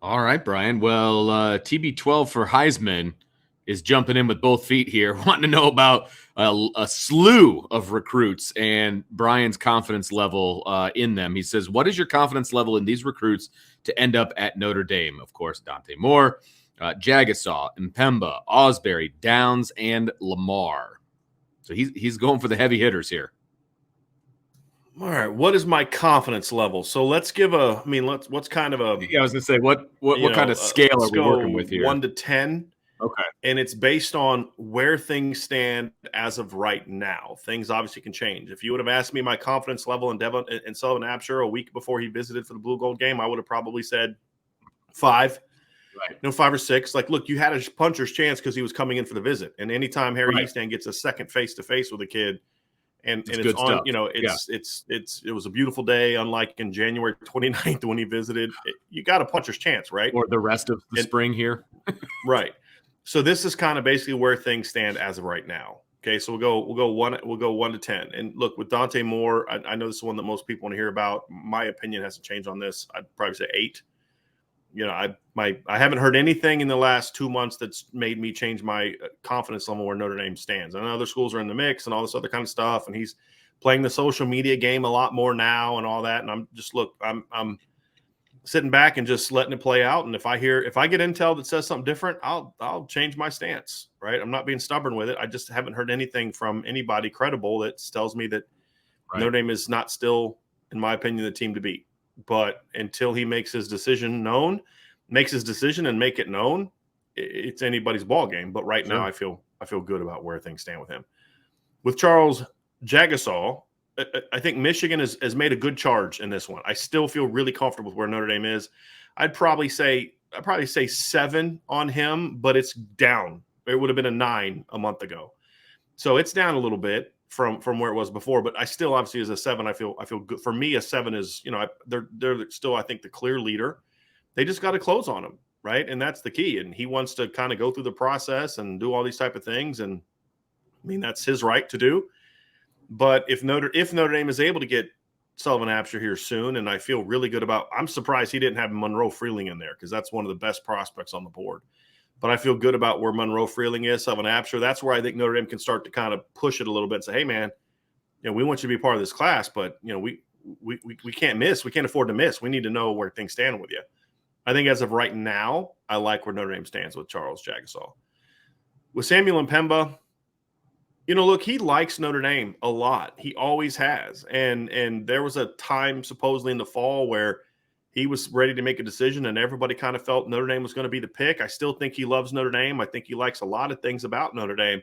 All right, Brian. Well, TB12 for Heisman is jumping in with both feet here, wanting to know about a slew of recruits and Brian's confidence level in them. He says, "What is your confidence level in these recruits to end up at Notre Dame?" Of course, Dante Moore, Jagusah, Mpemba, Ausberry, Downs, and Limar. So he's going for the heavy hitters here. All right, what is my confidence level? So let's give what's kind of a, Yeah, I was gonna say, what kind of scale let's are we go working with here? 1 to 10. Okay. And it's based on where things stand as of right now. Things obviously can change. If you would have asked me my confidence level in Devon and Sullivan Absher a week before he visited for the Blue Gold game, I would have probably said 5. Right. 5 or 6. Like, look, you had a puncher's chance because he was coming in for the visit. And anytime Harry Right. Easton gets a second face-to-face with a kid, and It's it's good on, stuff. it was a beautiful day, unlike in January 29th when he visited. You got a puncher's chance, right? Or the rest of the spring here. Right. So this is kind of basically where things stand as of right now. Okay, so we'll go 1 to 10. And look, with Dante Moore, I know this is one that most people want to hear about. My opinion hasn't changed on this. I'd probably say 8. I haven't heard anything in the last 2 months that's made me change my confidence level where Notre Dame stands. I know other schools are in the mix and all this other kind of stuff, and he's playing the social media game a lot more now and all that. And I'm sitting back and just letting it play out. And if I get intel that says something different, I'll change my stance. Right? I'm not being stubborn with it. I just haven't heard anything from anybody credible that tells me that Notre Dame is not still, in my opinion, the team to beat. But until he makes his decision and make it known, it's anybody's ball game. But right now, I feel good about where things stand with him. With Charles Jagusah, I think Michigan has made a good charge in this one. I still feel really comfortable with where Notre Dame is. I'd probably say 7 on him, but it's down. It would have been a 9 a month ago, so it's down a little bit from where it was before. But I still, obviously, as a 7, I feel good. For me, a 7 is, they're still, I think, the clear leader. They just got to close on him, right? And that's the key. And he wants to kind of go through the process and do all these type of things. And I mean, that's his right to do. But if Notre Dame is able to get Sullivan Absher here soon, and I feel really good about, I'm surprised he didn't have Monroe Freeling in there because that's one of the best prospects on the board. But I feel good about where Monroe Freeling is, Sullivan Absher. That's where I think Notre Dame can start to kind of push it a little bit and say, hey, man, we want you to be part of this class, but, we can't miss. We can't afford to miss. We need to know where things stand with you. I think as of right now, I like where Notre Dame stands with Charles Jagusah. With Samuel Mpemba, look, he likes Notre Dame a lot. He always has. And there was a time supposedly in the fall where he was ready to make a decision and everybody kind of felt Notre Dame was going to be the pick. I still think he loves Notre Dame. I think he likes a lot of things about Notre Dame.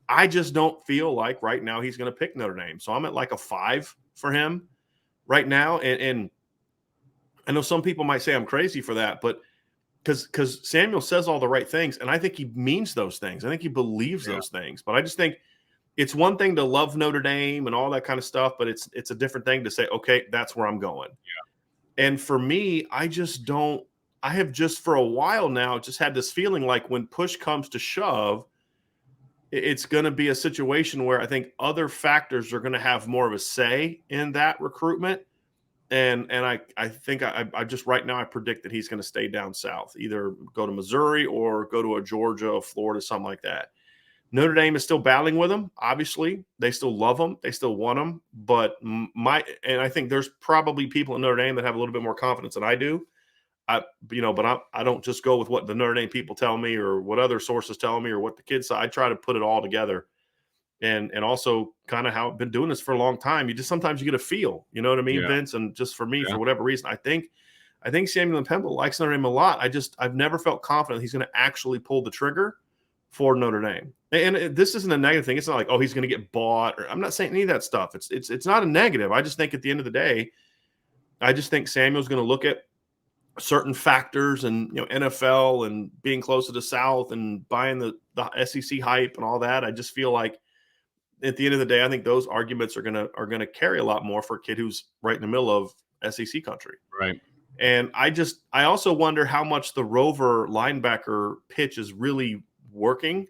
I just don't feel like right now he's going to pick Notre Dame. So I'm at like a 5 for him right now. And I know some people might say I'm crazy for that, but because Samuel says all the right things, and I think he means those things. I think he believes those things. But I just think it's one thing to love Notre Dame and all that kind of stuff, but it's a different thing to say, okay, that's where I'm going. Yeah. And for me, I have just for a while now just had this feeling like when push comes to shove, it's going to be a situation where I think other factors are going to have more of a say in that recruitment. And I think I just right now I predict that he's going to stay down south, either go to Missouri or go to a Georgia or Florida, something like that. Notre Dame is still battling with him. Obviously, they still love him. They still want him. But I think there's probably people in Notre Dame that have a little bit more confidence than I do. I don't just go with what the Notre Dame people tell me or what other sources tell me or what the kids say. I try to put it all together. And also kind of how I've been doing this for a long time. Sometimes you get a feel, you know what I mean, Vince? And just for me, for whatever reason, I think Samuel Mpemba likes Notre Dame a lot. I've never felt confident he's going to actually pull the trigger for Notre Dame. And this isn't a negative thing. It's not like, oh, he's going to get bought. I'm not saying any of that stuff. It's not a negative. I just think at the end of the day, I just think Samuel's going to look at certain factors and NFL and being close to the South and buying the SEC hype and all that. I just feel like at the end of the day, I think those arguments are gonna carry a lot more for a kid who's right in the middle of SEC country. Right. And I also wonder how much the rover linebacker pitch is really working,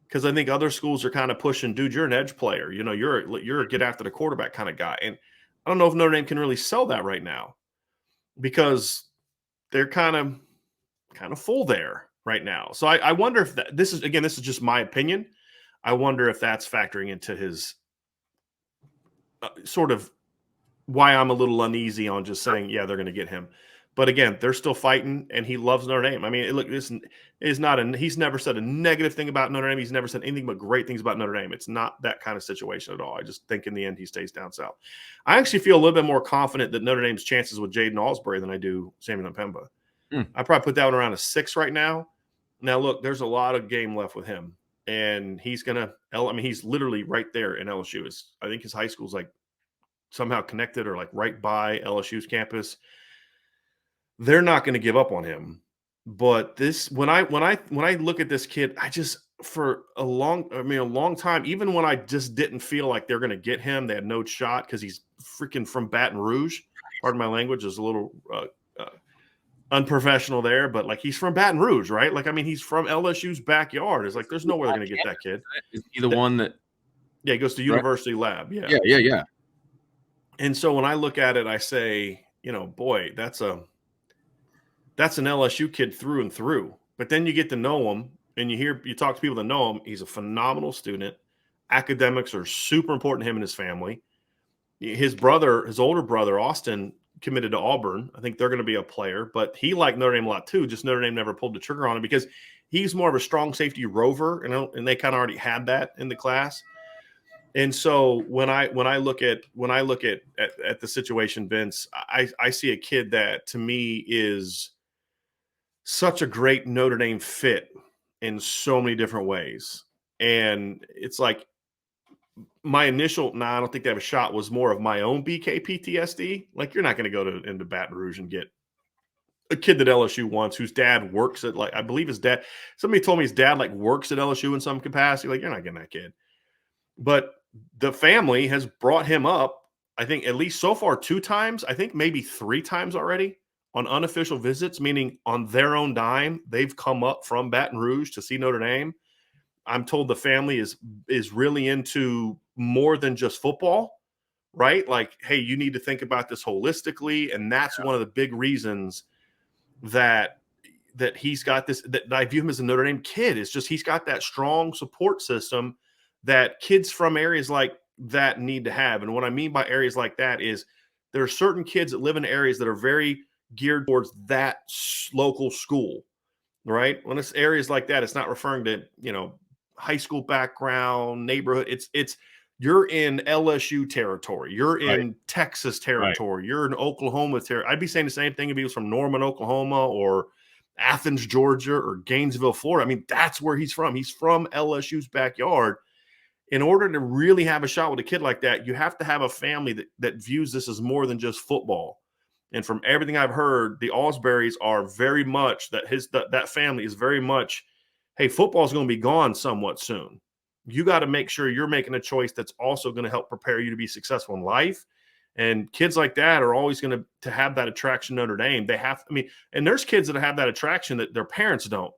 because I think other schools are kind of pushing, dude, you're an edge player. You're a get after the quarterback kind of guy. And I don't know if Notre Dame can really sell that right now, because they're kind of full there right now. So I wonder if this is just my opinion. I wonder if that's factoring into his sort of why I'm a little uneasy on just saying, yeah, they're going to get him. But again, they're still fighting, and he loves Notre Dame. I mean, look, this is not he's never said a negative thing about Notre Dame. He's never said anything but great things about Notre Dame. It's not that kind of situation at all. I just think in the end he stays down south. I actually feel a little bit more confident that Notre Dame's chances with Jaiden Ausberry than I do Samuel Mpemba. I probably put that one around a 6 right now. Now, look, there's a lot of game left with him, and he's he's literally right there in LSU. I think his high school's like somehow connected or like right by LSU's campus. They're not going to give up on him. But this, when I look at this kid, I just for a long time, even when I just didn't feel like they're going to get him, they had no shot because he's freaking from Baton Rouge. Pardon my language, is a little unprofessional there, but like he's from Baton Rouge, right? Like, I mean, he's from LSU's backyard. It's like there's no way they're going to get that kid. Is he the one that? Yeah, he goes to University Lab. Yeah. And so when I look at it, I say, boy, that's an LSU kid through and through. But then you get to know him, and you talk to people that know him. He's a phenomenal student. Academics are super important to him and his family. His older brother, Austin, committed to Auburn. I think they're going to be a player, but he liked Notre Dame a lot too. Just Notre Dame never pulled the trigger on him because he's more of a strong safety rover, and they kind of already had that in the class. And so when I look at the situation, Vince, I see a kid that to me is such a great Notre Dame fit in so many different ways. And it's like my initial, I don't think they have a shot, was more of my own BK PTSD. Like, you're not going to go into Baton Rouge and get a kid that LSU wants, whose dad works at, like, I believe his dad, somebody told me his dad like works at LSU in some capacity. Like, you're not getting that kid. But the family has brought him up, I think at least so far 2 times, I think maybe 3 times already on unofficial visits, meaning on their own dime. They've come up from Baton Rouge to see Notre Dame. I'm told the family is really into more than just football, right? Like, hey, you need to think about this holistically. And that's one of the big reasons that he's got this, that I view him as a Notre Dame kid. It's just he's got that strong support system that kids from areas like that need to have. And what I mean by areas like that is there are certain kids that live in areas that are very geared towards that local school, right? When it's areas like that, it's not referring to, high school background, neighborhood. It's you're in LSU territory. You're in Texas territory. Right. You're in Oklahoma territory. I'd be saying the same thing if he was from Norman, Oklahoma, or Athens, Georgia, or Gainesville, Florida. I mean, that's where he's from. He's from LSU's backyard. In order to really have a shot with a kid like that, you have to have a family that views this as more than just football. And from everything I've heard, the Ausberries are very much that family is very much, hey, football is going to be gone somewhat soon. You got to make sure you're making a choice that's also going to help prepare you to be successful in life. And kids like that are always going to have that attraction to Notre Dame. And there's kids that have that attraction that their parents don't.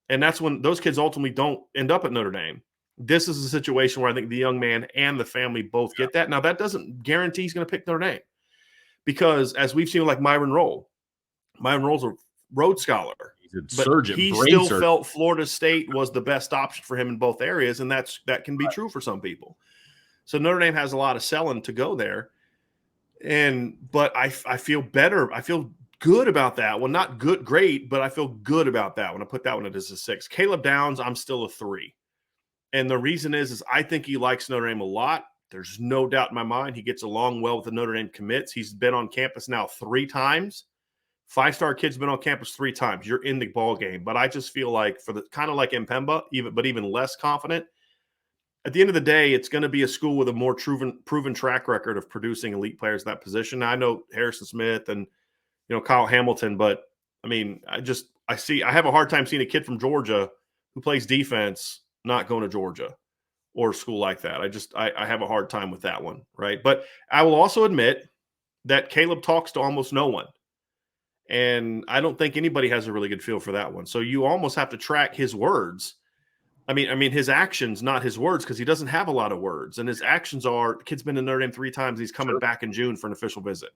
And that's when those kids ultimately don't end up at Notre Dame. This is a situation where I think the young man and the family both get that. Now, that doesn't guarantee he's going to pick Notre Dame, because as we've seen, like Myron Roll's a Rhodes Scholar, but he still felt Florida State was the best option for him in both areas, and that can be true for some people. So Notre Dame has a lot of selling to go there, but I feel better. I feel good about that one. Not great, but I feel good about that one. I put that one as a 6. Caleb Downs, I'm still a 3. And the reason is I think he likes Notre Dame a lot. There's no doubt in my mind he gets along well with the Notre Dame commits. He's been on campus now 3 times. 5-star kid's been on campus 3 times. You're in the ball game. But I just feel like for the kind of like Mpemba, even less confident. At the end of the day, it's going to be a school with a more proven track record of producing elite players in that position. Now, I know Harrison Smith and Kyle Hamilton, but I mean, I have a hard time seeing a kid from Georgia who plays defense not going to Georgia or a school like that. I have a hard time with that one, right? But I will also admit that Caleb talks to almost no one. And I don't think anybody has a really good feel for that one. So you almost have to track his words. I mean his actions, not his words, because he doesn't have a lot of words. And his actions are, the kid's been to Notre Dame 3 times. He's coming back in June for an official visit.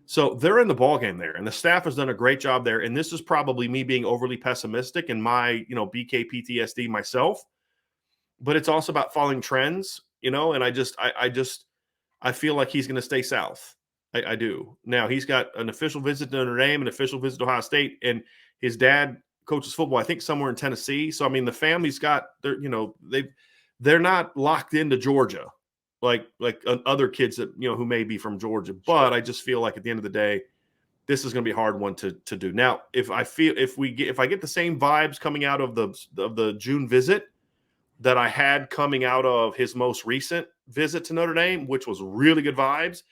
So they're in the ballgame there, and the staff has done a great job there. And this is probably me being overly pessimistic and my, BK PTSD myself, but it's also about following trends, and I feel like he's going to stay south. I do. Now he's got an official visit to Notre Dame, an official visit to Ohio State, and his dad coaches football, I think somewhere in Tennessee. So I mean, the family's got they're not locked into Georgia like other kids that who may be from Georgia. But I just feel like at the end of the day, this is going to be a hard one to do. Now, if I get the same vibes coming out of the June visit that I had coming out of his most recent visit to Notre Dame, which was really good vibes.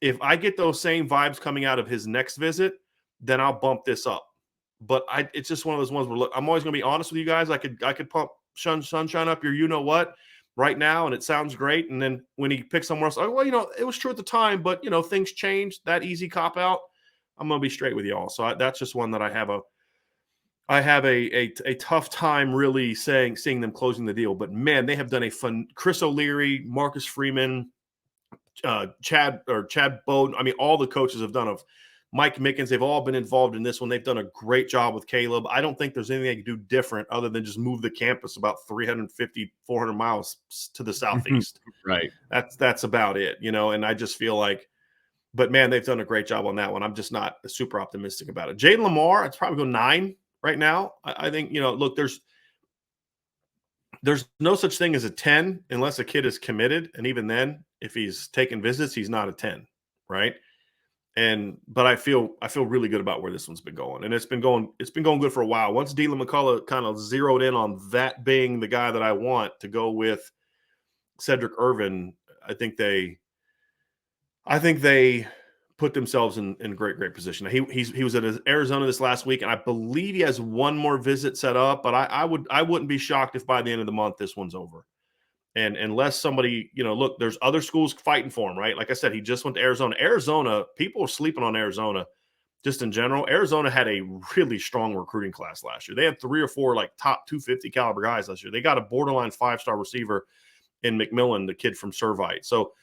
If I get those same vibes coming out of his next visit, then I'll bump this up. But it's just one of those ones where, look, I'm always going to be honest with you guys. I could pump sunshine up your what right now, and it sounds great. And then when he picks somewhere else, well, it was true at the time, but things change. That easy cop out. I'm going to be straight with y'all. So that's just one that I have a tough time really seeing them closing the deal. But man, they have done a fun. Chris O'Leary, Marcus Freeman, Chad Bowden. I mean, all the coaches have done. Mike Mickens, they've all been involved in this one. They've done a great job with Caleb. I don't think there's anything they can do different other than just move the campus about 350, 400 miles to the southeast. Right. That's about it, and I just feel like, but man, they've done a great job on that one. I'm just not super optimistic about it. Jayden Limar, I'd probably go 9 right now. I think, look, there's no such thing as a 10 unless a kid is committed. And even then, if he's taking visits, he's not a 10, right? But I feel really good about where this one's been going. And it's been going good for a while. Once Dylan McCullough kind of zeroed in on that being the guy that I want to go with Cedric Irvin, I think they put themselves in great position. He was at Arizona this last week, and I believe he has one more visit set up. But I wouldn't be shocked if by the end of the month this one's over. And unless somebody, look, there's other schools fighting for him, right? Like I said, he just went to Arizona. Arizona, people are sleeping on Arizona just in general. Arizona had a really strong recruiting class last year. They had 3 or 4 like top 250 caliber guys last year. They got a borderline 5-star receiver in McMillan, the kid from Servite. So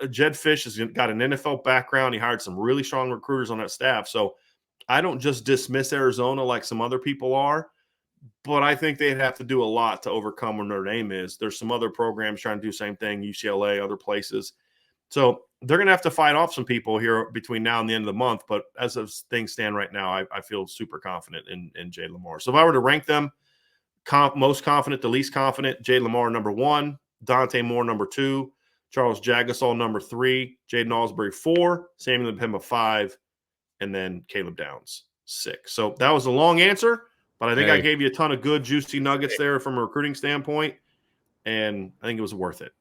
Jed Fish has got an NFL background. He hired some really strong recruiters on that staff. So I don't just dismiss Arizona like some other people are, but I think they'd have to do a lot to overcome where Notre Dame is. There's some other programs trying to do the same thing, UCLA, other places. So they're going to have to fight off some people here between now and the end of the month. But as things stand right now, I feel super confident in Jayden Limar. So if I were to rank them, most confident to least confident, Jayden Limar number 1, Dante Moore number 2, Charles Jagusah number 3, Jaiden Ausberry 4, Samuel Mpemba 5, and then Caleb Downs 6. So that was a long answer, but I think I gave you a ton of good, juicy nuggets there from a recruiting standpoint, and I think it was worth it.